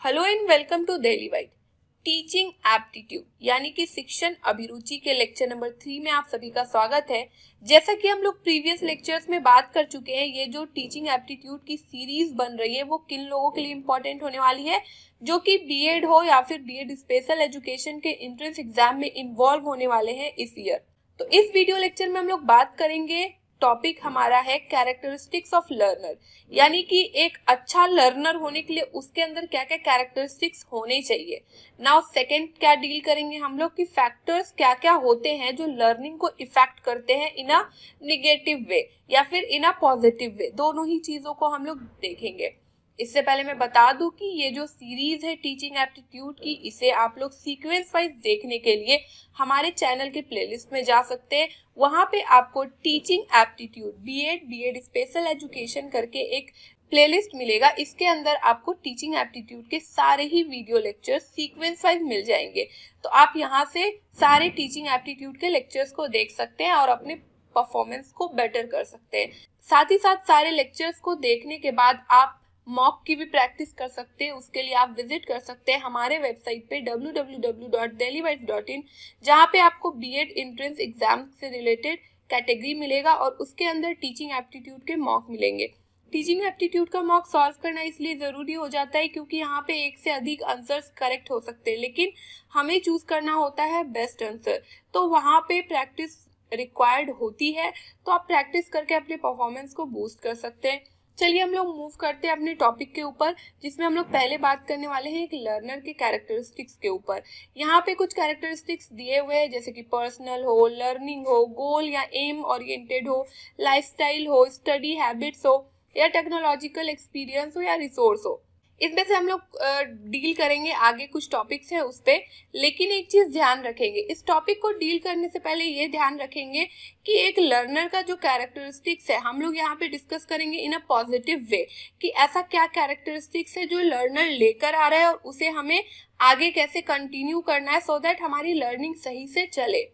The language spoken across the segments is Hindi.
Hello and welcome to daily white. Teaching aptitude यानी कि शिक्षण अभिरुचि के लेक्चर नंबर 3 में आप सभी का स्वागत है। जैसा कि हम लोग प्रीवियस लेक्चर्स में बात कर चुके हैं, ये जो टीचिंग एप्टीट्यूड की सीरीज बन रही है वो किन लोगों के लिए इम्पोर्टेंट होने वाली है, जो कि बीएड हो या फिर बीएड स्पेशल एजुकेशन के एंट्रेंस एग्जाम में इन्वॉल्व होने वाले हैं इस ईयर। तो इस वीडियो लेक्चर में हम लोग बात करेंगे, टॉपिक हमारा है कैरेक्टरिस्टिक्स ऑफ लर्नर, यानी कि एक अच्छा लर्नर होने के लिए उसके अंदर क्या क्या कैरेक्टरिस्टिक्स होने चाहिए। नाउ सेकंड क्या डील करेंगे हम लोग कि फैक्टर्स क्या क्या होते हैं जो लर्निंग को इफेक्ट करते हैं इन अ निगेटिव वे या फिर इन अ पॉजिटिव वे, दोनों ही चीजों को हम लोग देखेंगे। इससे पहले मैं बता दूं कि ये जो सीरीज है टीचिंग एप्टीट्यूड की, इसे आप लोग सीक्वेंस वाइज देखने के लिए हमारे चैनल के प्लेलिस्ट में जा सकते हैं। वहां पे आपको teaching aptitude BEd special education करके एक प्लेलिस्ट मिलेगा। इसके अंदर आपको टीचिंग एप्टीट्यूड के सारे ही वीडियो लेक्चर सीक्वेंस वाइज मिल जाएंगे। तो आप यहाँ से सारे टीचिंग एप्टीट्यूड के लेक्चर्स को देख सकते हैं और अपने परफॉर्मेंस को बेटर कर सकते हैं। साथ ही साथ सारे लेक्चर्स को देखने के बाद आप मॉक की भी प्रैक्टिस कर सकते हैं। उसके लिए आप विजिट कर सकते हैं हमारे वेबसाइट पे www.dailywise.in, जहाँ पे आपको बीएड एंट्रेंस एग्जाम से रिलेटेड कैटेगरी मिलेगा और उसके अंदर टीचिंग एप्टीट्यूड के मॉक मिलेंगे। टीचिंग एप्टीट्यूड का मॉक सॉल्व करना इसलिए जरूरी हो जाता है क्योंकि यहाँ पे एक से अधिक आंसर्स करेक्ट हो सकते हैं, लेकिन हमें चूज करना होता है बेस्ट आंसर। तो वहाँ पे प्रैक्टिस रिक्वायर्ड होती है, तो आप प्रैक्टिस करके अपने परफॉर्मेंस को बूस्ट कर सकते हैं। चलिए हम लोग मूव करते हैं अपने टॉपिक के ऊपर, जिसमें हम लोग पहले बात करने वाले हैं एक लर्नर के कैरेक्टरिस्टिक्स के ऊपर। यहाँ पे कुछ कैरेक्टरिस्टिक्स दिए हुए हैं, जैसे कि पर्सनल हो, लर्निंग हो, गोल या एम ओरिएंटेड हो, लाइफस्टाइल हो, स्टडी हैबिट्स हो, या टेक्नोलॉजिकल एक्सपीरियंस हो, या रिसोर्स हो। इसमें से हम लोग डील करेंगे, आगे कुछ टॉपिक्स है उस पे। लेकिन एक चीज ध्यान रखेंगे, इस टॉपिक को डील करने से पहले ये ध्यान रखेंगे कि एक लर्नर का जो कैरेक्टरिस्टिक्स है हम लोग यहाँ पे डिस्कस करेंगे इन अ पॉजिटिव वे, कि ऐसा क्या कैरेक्टरिस्टिक्स है जो लर्नर लेकर आ रहा है और उसे हमें आगे कैसे कंटिन्यू करना है, सो दैट हमारी लर्निंग सही से चले।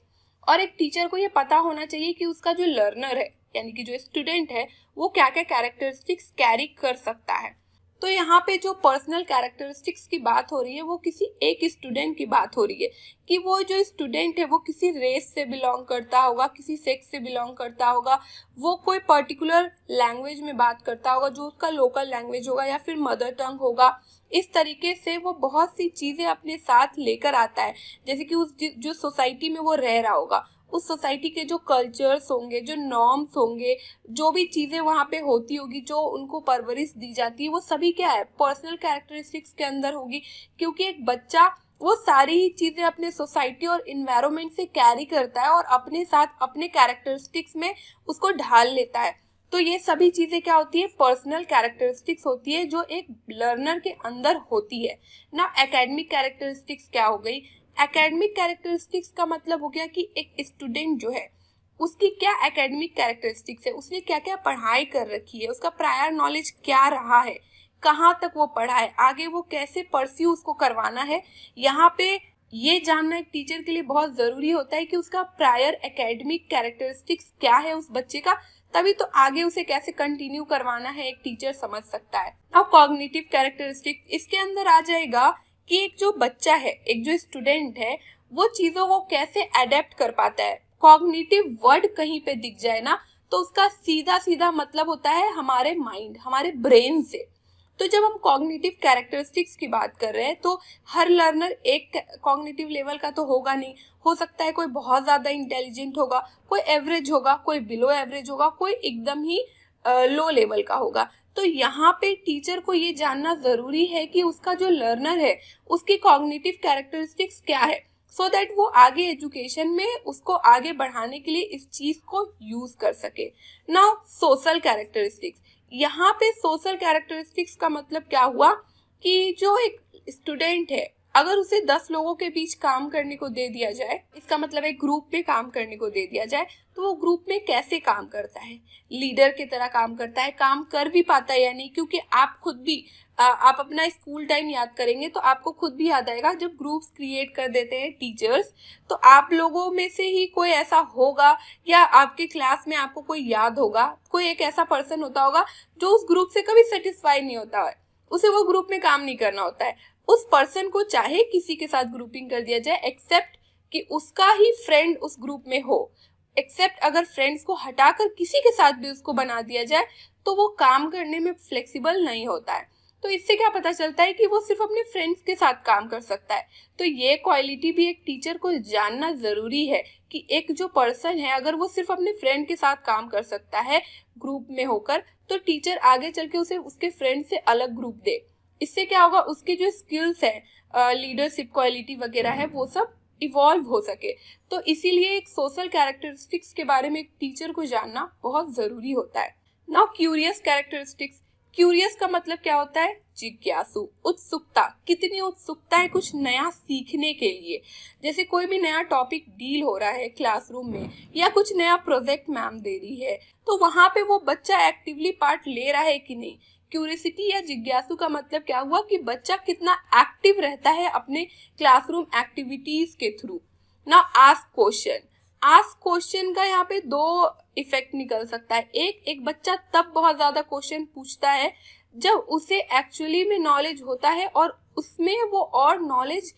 और एक टीचर को ये पता होना चाहिए कि उसका जो लर्नर है यानी कि जो स्टूडेंट है वो क्या क्या कैरेक्टरिस्टिक्स कैरी कर सकता है। तो यहाँ पे जो पर्सनल कैरेक्टरिस्टिक्स की बात हो रही है वो किसी एक स्टूडेंट की बात हो रही है, कि वो जो स्टूडेंट है वो किसी रेस से बिलोंग करता होगा, किसी सेक्स से बिलोंग करता होगा, वो कोई पर्टिकुलर लैंग्वेज में बात करता होगा जो उसका लोकल लैंग्वेज होगा या फिर मदर टंग होगा। इस तरीके से वो बहुत सी चीजें अपने साथ लेकर आता है, जैसे कि उस जो सोसाइटी में वो रह रहा होगा उस सोसाइटी के जो कल्चर्स होंगे, जो नॉर्म्स होंगे, जो भी चीजें वहाँ पे होती होगी, जो उनको परवरिश दी जाती है, वो सभी क्या है पर्सनल कैरेक्टरिस्टिक्स के अंदर होगी। क्योंकि एक बच्चा वो सारी ही चीजें अपने सोसाइटी और इन्वायरमेंट से कैरी करता है और अपने साथ अपने कैरेक्टरिस्टिक्स में उसको ढाल लेता है। तो ये सभी चीजें क्या होती है, पर्सनल कैरेक्टरिस्टिक्स होती है जो एक लर्नर के अंदर होती है ना। एकेडमिक कैरेक्टरिस्टिक्स क्या हो गई, एकेडमिक कैरेक्टरिस्टिक्स का मतलब हो गया कि एक स्टूडेंट जो है उसकी क्या एकेडमिक कैरेक्टरिस्टिक्स है, उसने क्या क्या पढ़ाई कर रखी है, उसका प्रायर नॉलेज क्या रहा है, कहाँ तक वो पढ़ा है, आगे वो कैसे परस्यू उसको करवाना है। यहाँ पे ये जानना एक टीचर के लिए बहुत जरूरी होता है कि उसका प्रायर एकेडमिक कैरेक्टरिस्टिक्स क्या है उस बच्चे का, तभी तो आगे उसे कैसे कंटिन्यू करवाना है एक टीचर समझ सकता है। अब कॉग्निटिव कैरेक्टरिस्टिक इसके अंदर आ जाएगा कि एक जो बच्चा है, एक जो स्टूडेंट है, वो चीजों को कैसे अडेप्ट कर पाता है। कॉग्निटिव वर्ड कहीं पे दिख जाए ना तो उसका सीधा सीधा मतलब होता है हमारे माइंड, हमारे ब्रेन से। तो जब हम कॉग्निटिव कैरेक्टरिस्टिक्स की बात कर रहे हैं तो हर लर्नर एक कॉग्निटिव लेवल का तो होगा नहीं, हो सकता है कोई बहुत ज्यादा इंटेलिजेंट होगा, कोई एवरेज होगा, कोई बिलो एवरेज होगा, कोई एकदम ही लो लेवल का होगा। तो यहाँ पे टीचर को ये जानना जरूरी है कि उसका जो लर्नर है उसकी कॉग्निटिव कैरेक्टरिस्टिक्स क्या है, सो दैट वो आगे एजुकेशन में उसको आगे बढ़ाने के लिए इस चीज को यूज कर सके। नाउ सोशल कैरेक्टरिस्टिक्स, यहाँ पे सोशल कैरेक्टरिस्टिक्स का मतलब क्या हुआ कि जो एक स्टूडेंट है अगर उसे 10 लोगों के बीच काम करने को दे दिया जाए, इसका मतलब एक ग्रुप में काम करने को दे दिया जाए, तो वो ग्रुप में कैसे काम करता है, लीडर की तरह काम करता है, काम कर भी पाता है या नहीं। क्योंकि आप खुद भी आप अपना स्कूल टाइम याद करेंगे तो आपको खुद भी याद आएगा जब ग्रुप्स क्रिएट कर देते हैं टीचर्स, तो आप लोगों में से ही कोई ऐसा होगा या आपके क्लास में आपको कोई याद होगा, कोई एक ऐसा पर्सन होता होगा जो उस ग्रुप से कभी सेटिस्फाई नहीं होता है, उसे वो ग्रुप में काम नहीं करना होता है। उस पर्सन को चाहे किसी के साथ ग्रुपिंग कर दिया जाए, एक्सेप्ट कि उसका ही फ्रेंड उस ग्रुप में हो, एक्सेप्ट अगर फ्रेंड्स को हटाकर किसी के साथ भी उसको बना दिया जाए तो वो काम करने में फ्लेक्सिबल नहीं होता है। तो इससे क्या पता चलता है कि वो सिर्फ अपने फ्रेंड्स के साथ काम कर सकता है। तो ये क्वालिटी भी एक टीचर को जानना जरूरी है कि एक जो पर्सन है अगर वो सिर्फ अपने फ्रेंड के साथ काम कर सकता है ग्रुप में होकर, तो टीचर आगे चल के उसे उसके फ्रेंड से अलग ग्रुप दे। इससे क्या होगा, उसके जो स्किल्स है, लीडरशिप क्वालिटी वगैरह है, वो सब इवॉल्व हो सके। तो इसीलिए एक सोशल कैरेक्टरिस्टिक्स के बारे में एक टीचर को जानना बहुत जरूरी होता है। Now curious characteristics. क्यूरियस का मतलब क्या होता है? जिज्ञासु, उत्सुकता। कितनी उत्सुकता है कुछ नया सीखने के लिए। जैसे कोई भी नया टॉपिक डील हो रहा है क्लासरूम में, या कुछ नया प्रोजेक्ट मैम दे रही है, तो वहां पे वो बच्चा एक्टिवली पार्ट ले रहा है कि नहीं। क्यूरियोसिटी या जिज्ञासु का मतलब क्या हुआ कि बच्चा कितना एक्टिव रहता है अपने क्लासरूम एक्टिविटीज के through. Now ask question. Ask question का यहाँ पे दो इफेक्ट निकल सकता है। एक बच्चा तब बहुत ज्यादा क्वेश्चन पूछता है जब उसे एक्चुअली में नॉलेज होता है और उसमें वो और नॉलेज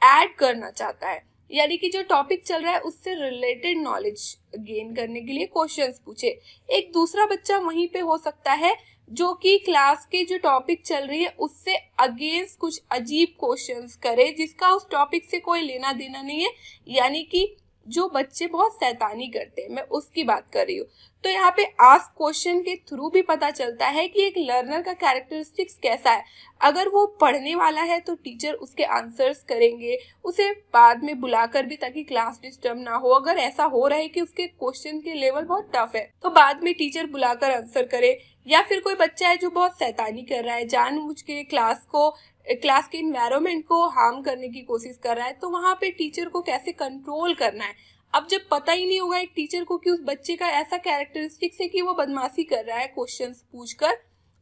ऐड करना चाहता है, यानी कि जो टॉपिक चल रहा है उससे रिलेटेड नॉलेज गेन करने के लिए क्वेश्चंस पूछे। एक दूसरा बच्चा वहीं पे हो सकता है जो कि क्लास के जो टॉपिक चल रही है उससे अगेंस्ट कुछ अजीब क्वेश्चंस करे जिसका उस टॉपिक से कोई लेना देना नहीं है, यानी कि जो बच्चे बहुत शैतानी करते हैं, मैं उसकी बात कर रही हूँ। तो यहाँ पे आस्क क्वेश्चन के थ्रू भी पता चलता है कि एक लर्नर का कैरेक्टरिस्टिक्स कैसा है। अगर वो पढ़ने वाला है तो टीचर उसके आंसर्स करेंगे, उसे बाद में बुलाकर भी, ताकि क्लास डिस्टर्ब ना हो। अगर ऐसा हो रहा है कि उसके क्वेश्चन के लेवल बहुत टफ है तो बाद में टीचर बुलाकर आंसर करे। या फिर कोई बच्चा है जो बहुत शैतानी कर रहा है, जानबूझ के क्लास के इन्वायरमेंट को हार्म करने की कोशिश कर रहा है, तो वहां पे टीचर को कैसे कंट्रोल करना है। अब जब पता ही नहीं होगा एक टीचर को कि उस बच्चे का ऐसा कैरेक्टरिस्टिक्स है कि वो बदमाशी कर रहा है क्वेश्चंस पूछकर,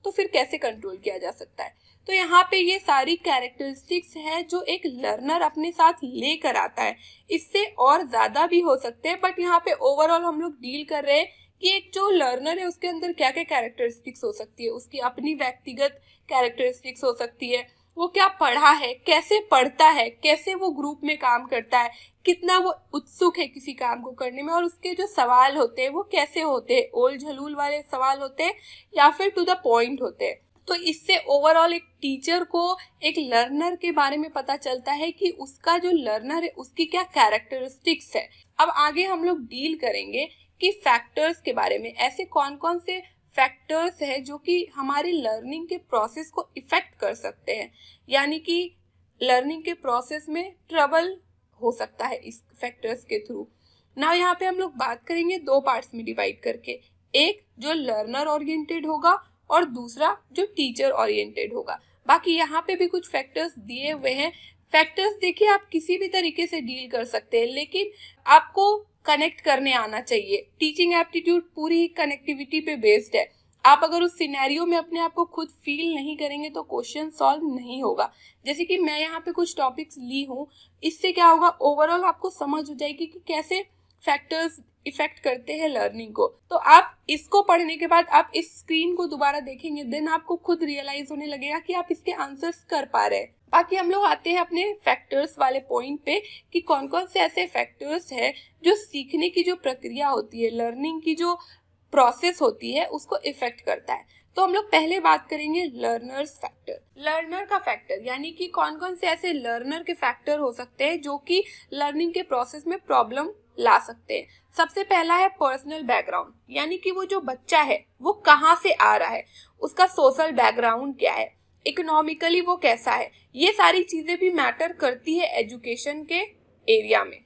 तो फिर कैसे कंट्रोल किया जा सकता है। तो यहाँ पे ये सारी कैरेक्टरिस्टिक्स है जो एक लर्नर अपने साथ लेकर आता है। इससे और ज्यादा भी हो सकते हैं, बट यहाँ पे ओवरऑल हम लोग डील कर रहे हैं कि एक जो लर्नर है उसके अंदर क्या क्या कैरेक्टरिस्टिक्स हो सकती है। उसकी अपनी व्यक्तिगत कैरेक्टरिस्टिक्स हो सकती है, वो क्या पढ़ा है, कैसे पढ़ता है, कैसे वो ग्रुप में काम करता है, कितना वो उत्सुक है किसी काम को करने में, और उसके जो सवाल होते हैं वो कैसे होते हैं, ओल झलूल वाले सवाल होते हैं या फिर टू द पॉइंट होते हैं। तो इससे ओवरऑल एक टीचर को एक लर्नर के बारे में पता चलता है कि उसका जो लर्नर है उसकी क्या कैरेक्टरिस्टिक्स है। अब आगे हम लोग डील करेंगे कि फैक्टर्स के बारे में। ऐसे कौन कौन से फैक्टर्स है जो कि हमारी लर्निंग के प्रोसेस को इफेक्ट कर सकते हैं, यानी कि लर्निंग के प्रोसेस में ट्रबल हो सकता है इस फैक्टर्स के थ्रू। नाउ यहाँ पे हम लोग बात करेंगे दो पार्ट्स में डिवाइड करके, एक जो लर्नर ओरिएंटेड होगा और दूसरा जो टीचर ओरिएंटेड होगा। बाकी यहाँ पे भी कुछ फैक्टर्स दिए हुए हैं। फैक्टर्स देखिए आप किसी भी तरीके से डील कर सकते हैं, लेकिन आपको कनेक्ट करने आना चाहिए। टीचिंग एप्टीट्यूड पूरी कनेक्टिविटी पे बेस्ड है। आप अगर उस सिनेरियो में अपने आप को खुद फील नहीं करेंगे तो क्वेश्चन सॉल्व नहीं होगा। जैसे कि मैं यहाँ पे कुछ टॉपिक्स ली हूँ, इससे क्या होगा, ओवरऑल आपको समझ हो जाएगी कि कैसे फैक्टर्स इफेक्ट करते हैं लर्निंग को। तो आप इसको पढ़ने के बाद आप इस स्क्रीन को दोबारा देखेंगे, देन आपको खुद रियलाइज होने लगेगा कि आप इसके आंसर्स कर पा रहे हैं। बाकी हम लोग आते हैं अपने फैक्टर्स वाले पॉइंट पे कि कौन कौन से ऐसे फैक्टर्स हैं जो सीखने की जो प्रक्रिया होती है, लर्निंग की जो प्रोसेस होती है, उसको इफेक्ट करता है। तो हम लोग पहले बात करेंगे लर्नर्स फैक्टर। लर्नर का फैक्टर यानी कि कौन कौन से ऐसे लर्नर के फैक्टर हो सकते हैं जो कि लर्निंग के प्रोसेस में प्रॉब्लम ला सकते हैं। सबसे पहला है पर्सनल बैकग्राउंड, यानी कि वो जो बच्चा है वो कहाँ से आ रहा है, उसका सोशल बैकग्राउंड क्या है, इकोनॉमिकली वो कैसा है। ये सारी चीजें भी मैटर करती है एजुकेशन के एरिया में।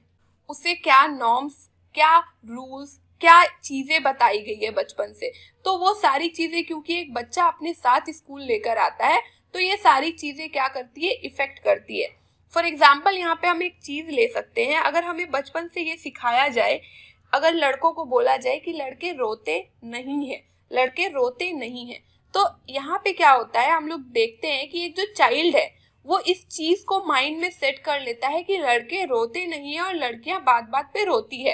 उसे क्या नॉर्म्स, क्या रूल्स, क्या चीजें बताई गई है बचपन से, तो वो सारी चीजें, क्योंकि एक बच्चा अपने साथ स्कूल लेकर आता है, तो ये सारी चीजें क्या करती है, इफेक्ट करती है। फॉर एग्जाम्पल यहाँ पे हम एक चीज ले सकते हैं, अगर हमें बचपन से ये सिखाया जाए, अगर लड़कों को बोला जाए कि लड़के रोते नहीं है, लड़के रोते नहीं है, तो यहाँ पे क्या होता है, हम लोग देखते हैं कि एक जो चाइल्ड है वो इस चीज को माइंड में सेट कर लेता है कि लड़के रोते नहीं है और लड़कियां बात बात पे रोती है।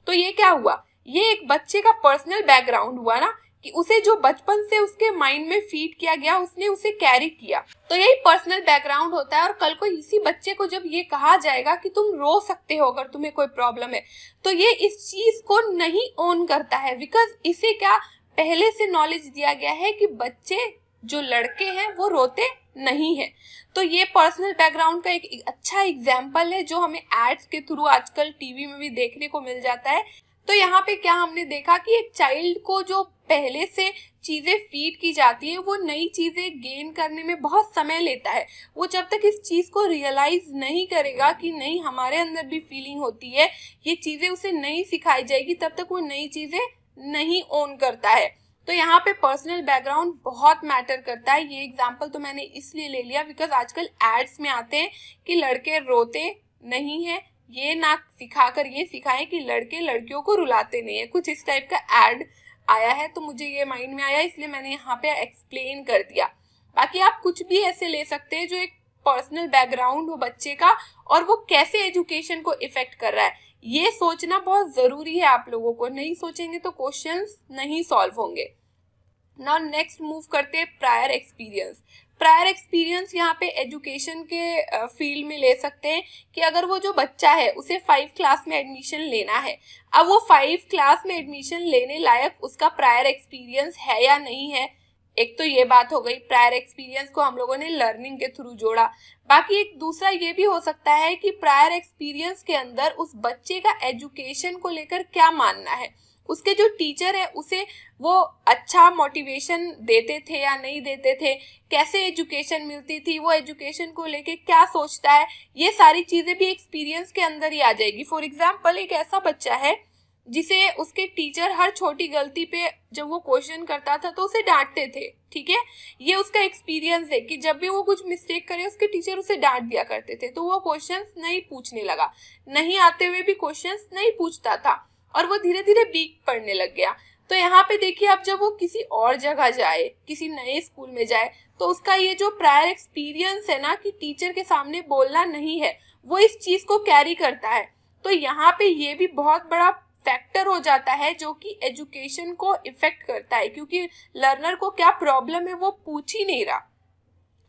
तो ये क्या हुआ, ये एक बच्चे का पर्सनल बैकग्राउंड हुआ ना, कि उसे जो बचपन से उसके माइंड में फीड किया गया उसने उसे कैरी किया। तो यही पर्सनल बैकग्राउंड होता है। और कल को इसी बच्चे को जब ये कहा जाएगा कि तुम रो सकते हो अगर तुम्हें कोई प्रॉब्लम है, तो ये इस चीज को नहीं ओन करता है, बिकॉज इसे क्या पहले से नॉलेज दिया गया है कि बच्चे जो लड़के हैं वो रोते नहीं है। तो ये पर्सनल बैकग्राउंड का एक अच्छा एग्जाम्पल है जो हमें एड्स के थ्रू आजकल टीवी में भी देखने को मिल जाता है। तो यहाँ पे क्या हमने देखा कि एक चाइल्ड को जो पहले से चीजें फीड की जाती है वो नई चीजें गेन करने में बहुत समय लेता है। वो जब तक इस चीज को रियलाइज नहीं करेगा कि नहीं हमारे अंदर भी फीलिंग होती है, ये चीजें उसे नहीं सिखाई जाएगी, तब तक वो नई चीजें नहीं ओन करता है। तो यहाँ पे पर्सनल बैकग्राउंड बहुत मैटर करता है। ये एग्जांपल तो मैंने इसलिए ले लिया बिकॉज आजकल एड्स में आते हैं कि लड़के रोते नहीं है, ये ना सिखाकर ये सिखाएं कि लड़के लड़कियों को रुलाते नहीं है। कुछ इस टाइप का एड आया है तो मुझे ये माइंड में आया, इसलिए मैंने यहाँ पे एक्सप्लेन कर दिया। बाकी आप कुछ भी ऐसे ले सकते हैं जो एक पर्सनल बैकग्राउंड हो बच्चे का और वो कैसे एजुकेशन को इफेक्ट कर रहा है, ये सोचना बहुत जरूरी है आप लोगों को। नहीं सोचेंगे तो क्वेश्चंस नहीं सॉल्व होंगे। नाउ नेक्स्ट मूव करते हैं प्रायर एक्सपीरियंस। प्रायर एक्सपीरियंस यहाँ पे एजुकेशन के फील्ड में ले सकते हैं कि अगर वो जो बच्चा है उसे 5 क्लास में एडमिशन लेना है, अब वो 5 क्लास में एडमिशन लेने लायक उसका प्रायर एक्सपीरियंस है या नहीं है। एक तो ये बात हो गई, प्रायर एक्सपीरियंस को हम लोगों ने लर्निंग के थ्रू जोड़ा। बाकी एक दूसरा ये भी हो सकता है कि प्रायर एक्सपीरियंस के अंदर उस बच्चे का एजुकेशन को लेकर क्या मानना है, उसके जो टीचर है उसे वो अच्छा मोटिवेशन देते थे या नहीं देते थे, कैसे एजुकेशन मिलती थी, वो एजुकेशन को लेके क्या सोचता है, ये सारी चीजें भी एक्सपीरियंस के अंदर ही आ जाएगी। फॉर एग्जाम्पल एक ऐसा बच्चा है जिसे उसके टीचर हर छोटी गलती पे जब वो क्वेश्चन करता था तो उसे डांटते थे, ठीक है, ये उसका एक्सपीरियंस है कि जब भी वो कुछ मिस्टेक करे उसके टीचर उसे डांट दिया करते थे, तो वो क्वेश्चंस नहीं पूछने लगा, नहीं आते हुए भी क्वेश्चंस नहीं पूछता था और वो धीरे धीरे वीक पढ़ने लग गया। तो यहाँ पे देखिए अब जब वो किसी और जगह जाए, किसी नए स्कूल में जाए, तो उसका ये जो प्रायर एक्सपीरियंस है ना कि टीचर के सामने बोलना नहीं है, वो इस चीज को कैरी करता है। तो यहाँ पे ये भी बहुत बड़ा फैक्टर हो जाता है जो कि एजुकेशन को इफेक्ट करता है, क्योंकि लर्नर को क्या प्रॉब्लम है वो पूछ ही नहीं रहा।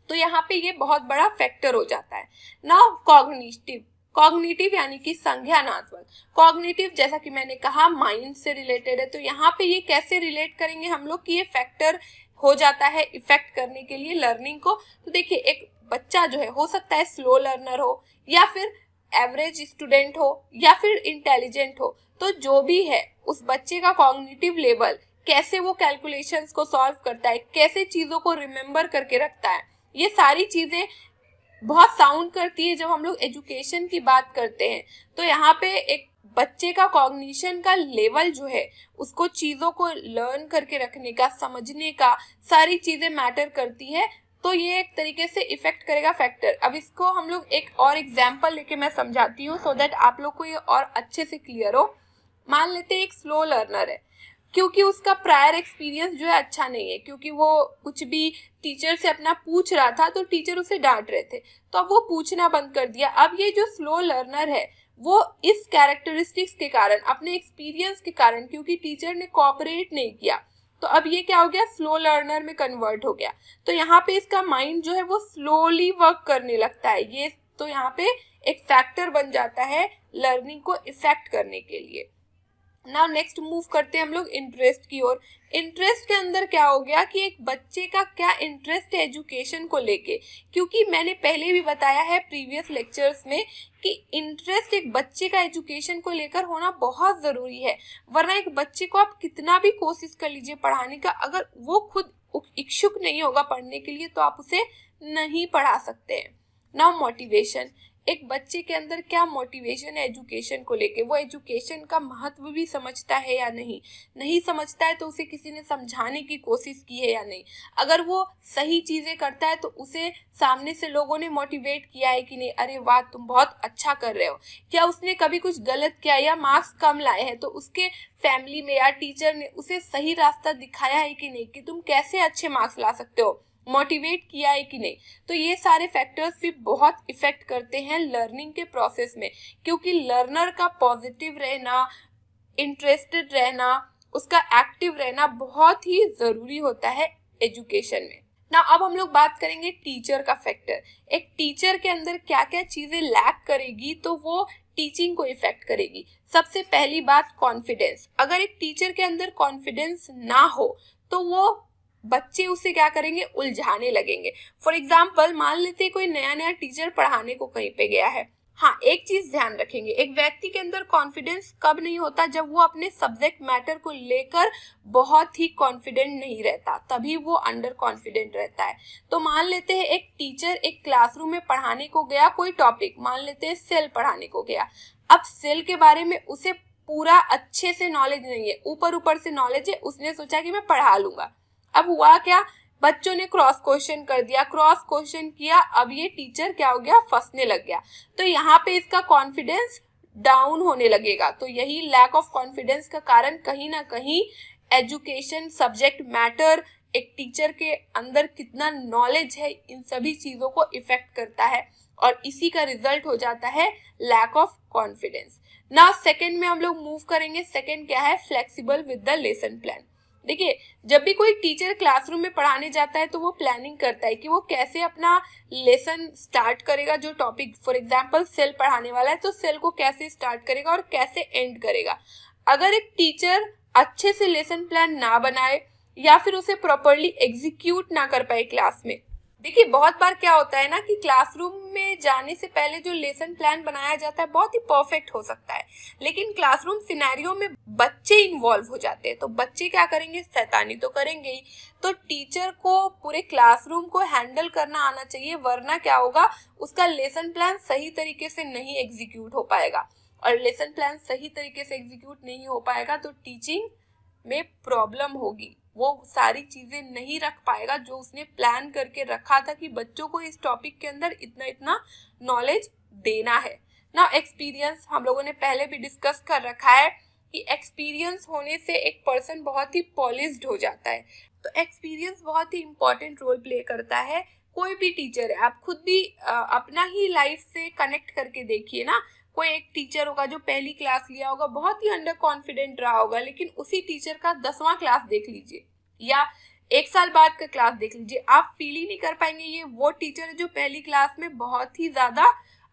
तो यहाँ पे ये बहुत बड़ा फैक्टर हो जाता है। नाउ कॉग्निटिव, कॉग्निटिव यानी कि संज्ञानात्मक। कॉग्निटिव जैसा कि मैंने कहा माइंड से रिलेटेड है, तो यहाँ पे ये कैसे रिलेट करेंगे हम लोग कि ये फैक्टर हो जाता है इफेक्ट करने के लिए लर्निंग को। तो देखिए एक बच्चा जो है हो सकता है स्लो लर्नर हो या फिर एवरेज स्टूडेंट हो या फिर इंटेलिजेंट हो, तो जो भी है उस बच्चे का कॉग्निटिव लेवल, कैसे वो कैलकुलेशंस को सॉल्व करता है, कैसे चीजों को रिमेम्बर करके रखता है, ये सारी चीजें बहुत साउंड करती है जब हम लोग एजुकेशन की बात करते हैं। तो यहाँ पे एक बच्चे का कॉग्निशन का लेवल जो है, उसको चीजों को लर्न करके रखने का, समझने का, सारी चीजें मैटर करती है। तो ये एक तरीके से इफेक्ट करेगा फैक्टर। अब इसको हम लोग एक और एग्जाम्पल लेके मैं समझाती हूँ सो दैट आप लोग को ये और अच्छे से क्लियर हो। मान लेते हैं एक स्लो लर्नर है, क्योंकि उसका प्रायर एक्सपीरियंस जो है अच्छा नहीं है, क्योंकि वो कुछ भी टीचर से अपना पूछ रहा था तो टीचर उसे डांट रहे थे, तो अब वो पूछना बंद कर दिया। अब ये जो स्लो लर्नर है वो इस कैरेक्टरिस्टिक्स के कारण, अपने एक्सपीरियंस के कारण, क्योंकि टीचर ने कोऑपरेट नहीं किया, तो अब ये क्या हो गया, स्लो लर्नर में कन्वर्ट हो गया। तो यहाँ पे इसका माइंड जो है वो स्लोली वर्क करने लगता है। ये तो यहाँ पे एक फैक्टर बन जाता है लर्निंग को इफेक्ट करने के लिए। नाउ नेक्स्ट मूव करते हैं हम लोग इंटरेस्ट की ओर। इंटरेस्ट के अंदर क्या हो गया कि एक बच्चे का क्या इंटरेस्ट है एजुकेशन को लेके, क्योंकि मैंने पहले भी बताया है प्रीवियस लेक्चर्स में कि इंटरेस्ट एक बच्चे का एजुकेशन को लेकर होना बहुत जरूरी है। वरना एक बच्चे को आप कितना भी कोशिश कर लीजिए पढ़ाने का, अगर वो खुद इच्छुक नहीं होगा पढ़ने के लिए तो आप उसे नहीं पढ़ा सकते हैं। नाउ मोटिवेशन, एक बच्चे के अंदर क्या मोटिवेशन है एजुकेशन को लेके, वो एजुकेशन का महत्व भी समझता है या नहीं, नहीं समझता है तो उसे किसी ने समझाने की कोशिश की है या नहीं, अगर वो सही चीजें करता है तो उसे सामने से लोगों ने मोटिवेट किया है कि नहीं, अरे वाह तुम बहुत अच्छा कर रहे हो, क्या उसने कभी कुछ गलत किया या मार्क्स कम लाए हैं तो उसके फैमिली में या टीचर ने उसे सही रास्ता दिखाया है कि नहीं, कि तुम कैसे अच्छे मार्क्स ला सकते हो, मोटिवेट किया है कि नहीं। तो ये सारे फैक्टर्स भी बहुत इफेक्ट करते हैं लर्निंग के प्रोसेस में, क्योंकि लर्नर का पॉजिटिव रहना, इंटरेस्टेड रहना, उसका एक्टिव रहना बहुत ही जरूरी होता है एजुकेशन में। ना अब हम लोग बात करेंगे टीचर का फैक्टर। एक टीचर के अंदर क्या क्या चीजें लैक करेगी तो वो टीचिंग को इफेक्ट करेगी। सबसे पहली बात कॉन्फिडेंस। अगर एक टीचर के अंदर कॉन्फिडेंस ना हो तो वो बच्चे उसे क्या करेंगे, उलझाने लगेंगे। फॉर एग्जाम्पल मान लेते कोई नया नया टीचर पढ़ाने को कहीं पे गया है। हाँ, एक चीज ध्यान रखेंगे, एक व्यक्ति के अंदर कॉन्फिडेंस कब नहीं होता, जब वो अपने सब्जेक्ट मैटर को लेकर बहुत ही कॉन्फिडेंट नहीं रहता, तभी वो अंडर कॉन्फिडेंट रहता है। तो मान लेते हैं एक टीचर एक क्लासरूम में पढ़ाने को गया, कोई टॉपिक मान लेते हैं सेल पढ़ाने को गया। अब सेल के बारे में उसे पूरा अच्छे से नॉलेज नहीं है, ऊपर ऊपर से नॉलेज है, उसने सोचा कि मैं पढ़ा लूंगा। अब हुआ क्या, बच्चों ने क्रॉस क्वेश्चन कर दिया, क्रॉस क्वेश्चन किया, अब ये टीचर क्या हो गया, फंसने लग गया। तो यहाँ पे इसका कॉन्फिडेंस डाउन होने लगेगा। तो यही लैक ऑफ कॉन्फिडेंस का कारण कहीं ना कहीं एजुकेशन, सब्जेक्ट मैटर, एक टीचर के अंदर कितना नॉलेज है, इन सभी चीजों को इफेक्ट करता है और इसी का रिजल्ट हो जाता है lack of confidence. Now second में हम लोग मूव करेंगे। सेकंड क्या है, flexible with the lesson plan. देखिए, जब भी कोई टीचर क्लासरूम में पढ़ाने जाता है तो वो प्लानिंग करता है कि वो कैसे अपना लेसन स्टार्ट करेगा। जो टॉपिक फॉर एग्जांपल सेल पढ़ाने वाला है तो सेल को कैसे स्टार्ट करेगा और कैसे एंड करेगा। अगर एक टीचर अच्छे से लेसन प्लान ना बनाए या फिर उसे प्रॉपरली एग्जीक्यूट ना कर पाए क्लास में, देखिए बहुत बार क्या होता है ना कि क्लासरूम में जाने से पहले जो लेसन प्लान बनाया जाता है बहुत ही परफेक्ट हो सकता है, लेकिन क्लासरूम सिनेरियो में बच्चे इन्वॉल्व हो जाते हैं तो बच्चे क्या करेंगे, शैतानी तो करेंगे ही। तो टीचर को पूरे क्लासरूम को हैंडल करना आना चाहिए, वरना क्या होगा, उसका लेसन प्लान सही तरीके से नहीं एग्जीक्यूट हो पाएगा। और लेसन प्लान सही तरीके से एग्जीक्यूट नहीं हो पाएगा तो टीचिंग में प्रॉब्लम होगी, वो सारी चीजें नहीं रख पाएगा जो उसने प्लान करके रखा था कि बच्चों को इस टॉपिक के अंदर इतना इतना नॉलेज देना है ना। एक्सपीरियंस हम लोगों ने पहले भी डिस्कस कर रखा है कि एक्सपीरियंस होने से एक पर्सन बहुत ही पॉलिश्ड हो जाता है। तो एक्सपीरियंस बहुत ही इंपॉर्टेंट रोल प्ले करता है। कोई भी टीचर है, आप खुद भी अपना ही लाइफ से कनेक्ट करके देखिए ना। कोई एक टीचर होगा जो पहली क्लास लिया होगा, बहुत ही अंडर कॉन्फिडेंट रहा होगा, लेकिन उसी टीचर का 10वां क्लास देख लीजिए या 1 साल बाद का क्लास देख लीजिए, आप फील ही नहीं कर पाएंगे ये वो टीचर है जो पहली क्लास में बहुत ही ज्यादा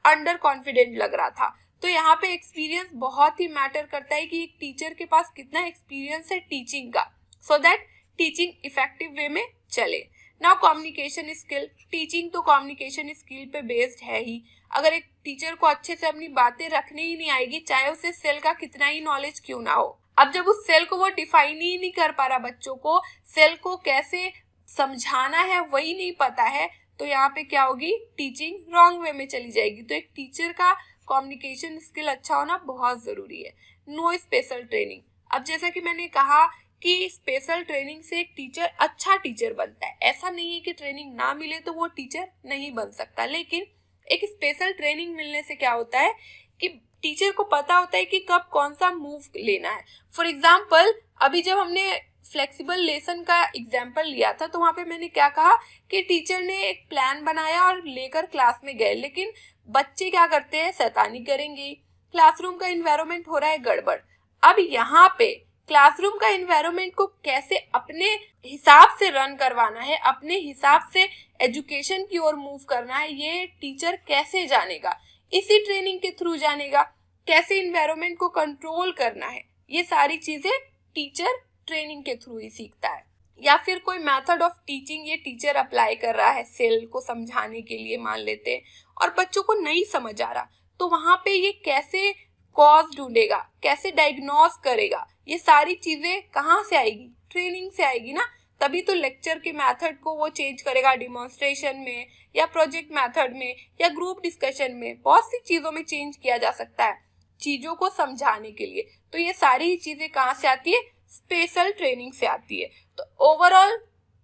अंडर कॉन्फिडेंट लग रहा था। तो यहाँ पे एक्सपीरियंस बहुत ही मैटर करता है कि एक टीचर के पास कितना एक्सपीरियंस है टीचिंग का, so that teaching effective way में चले। नाउ कम्युनिकेशन स्किल, टीचिंग तो कम्युनिकेशन स्किल पे बेस्ड है ही। अगर एक टीचर को अच्छे से अपनी बातें रखने ही नहीं आएगी, चाहे उसे सेल का कितना ही नॉलेज क्यों ना हो, अब जब उस सेल को वो डिफाइन ही नहीं कर पा रहा, बच्चों को सेल को कैसे समझाना है वही नहीं पता है, तो यहाँ पे क्या होगी, टीचिंग रॉन्ग वे में चली जाएगी। तो एक टीचर का कम्युनिकेशन स्किल अच्छा होना बहुत जरूरी है। नो स्पेशल ट्रेनिंग, अब जैसा कि मैंने कहा कि स्पेशल ट्रेनिंग से एक टीचर अच्छा टीचर बनता है। ऐसा नहीं है कि ट्रेनिंग ना मिले तो वो टीचर नहीं बन सकता, लेकिन एक स्पेशल ट्रेनिंग मिलने से क्या होता है कि टीचर को पता होता है कि कब कौन सा मूव लेना है। फॉर एग्जाम्पल अभी जब हमने फ्लेक्सिबल लेसन का एग्जाम्पल लिया था तो वहां पे मैंने क्या कहा कि टीचर ने एक प्लान बनाया और लेकर क्लास में गए, लेकिन बच्चे क्या करते हैं, शैतानी करेंगे, क्लासरूम का एनवायरनमेंट हो रहा है गड़बड़। अब यहाँ पे क्लासरूम का एनवायरनमेंट को कैसे अपने हिसाब से रन करवाना है, अपने हिसाब से एजुकेशन की ओर मूव करना है, ये टीचर कैसे जानेगा, इसी ट्रेनिंग के थ्रू जानेगा। कैसे एनवायरनमेंट को कंट्रोल करना है, ये सारी चीजें टीचर ट्रेनिंग के थ्रू ही सीखता है। या फिर कोई मेथड ऑफ टीचिंग ये टीचर अप्लाई कर रहा है सेल को समझाने के लिए मान लेते हैं, और बच्चों को नहीं समझ आ रहा, तो वहां पे ये कैसे कॉज ढूंढेगा, कैसे डायग्नोस करेगा, ये सारी चीजें कहाँ से आएगी, ट्रेनिंग से आएगी ना। तभी तो लेक्चर के मेथड को वो चेंज करेगा, डिमॉन्स्ट्रेशन में या प्रोजेक्ट मेथड में या ग्रुप डिस्कशन में, बहुत सी चीजों में चेंज किया जा सकता है चीजों को समझाने के लिए। तो ये सारी चीजें कहाँ से आती है, स्पेशल ट्रेनिंग से आती है। तो ओवरऑल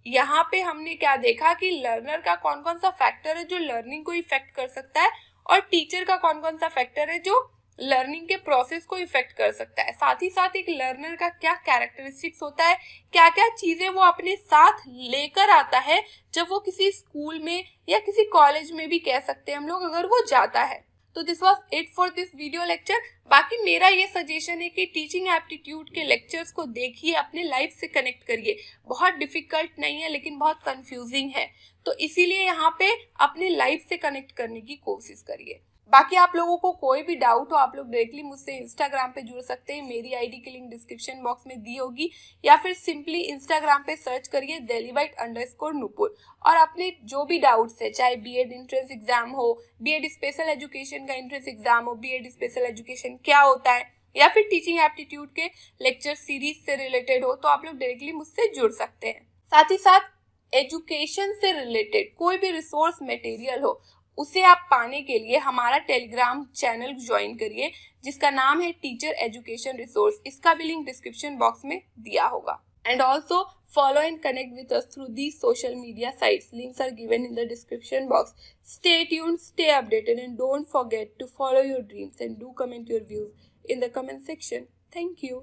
यहाँ पे हमने क्या देखा कि लर्नर का कौन कौन सा फैक्टर है जो लर्निंग को इफेक्ट कर सकता है, और टीचर का कौन कौन सा फैक्टर है जो लर्निंग के प्रोसेस को इफेक्ट कर सकता है। साथ ही साथ एक लर्नर का क्या कैरेक्टरिस्टिक्स होता है, क्या क्या चीजें वो अपने साथ लेकर आता है जब वो किसी स्कूल में या किसी कॉलेज में भी कह सकते हैं हम लोग, अगर वो जाता है। तो this was it for this video lecture. बाकी मेरा ये सजेशन है कि टीचिंग एप्टीट्यूड के लेक्चर्स को देखिए, अपने लाइफ से कनेक्ट करिए। बहुत डिफिकल्ट नहीं है लेकिन बहुत कंफ्यूजिंग है, तो इसीलिए यहाँ पे अपने लाइफ से कनेक्ट करने की कोशिश करिए। बाकी आप लोगों को कोई भी डाउट हो, आप लोग डायरेक्टली मुझसे इंस्टाग्राम पे जुड़ सकते हैं। मेरी आईडी की लिंक डिस्क्रिप्शन बॉक्स में दी होगी, या फिर सिंपली इंस्टाग्राम पे सर्च करिए delhibyte_nupur, और अपने जो भी डाउट्स है, चाहे बीएड एंट्रेंस एग्जाम हो, बीएड स्पेशल एजुकेशन का एंट्रेंस एग्जाम हो, बीएड स्पेशल एजुकेशन क्या होता है, या फिर टीचिंग एप्टीट्यूड के लेक्चर सीरीज से रिलेटेड हो, तो आप लोग डायरेक्टली मुझसे जुड़ सकते हैं। साथ ही साथ एजुकेशन से रिलेटेड कोई भी रिसोर्स मटेरियल हो, उसे आप पाने के लिए हमारा टेलीग्राम चैनल ज्वाइन करिए, जिसका नाम है टीचर एजुकेशन रिसोर्स। इसका भी लिंक डिस्क्रिप्शन बॉक्स में दिया होगा। And also follow and connect with us through these social media sites. Links are given in the description box. Stay tuned, stay updated, and don't forget to follow your dreams, and do comment your views in the comment section. Thank you.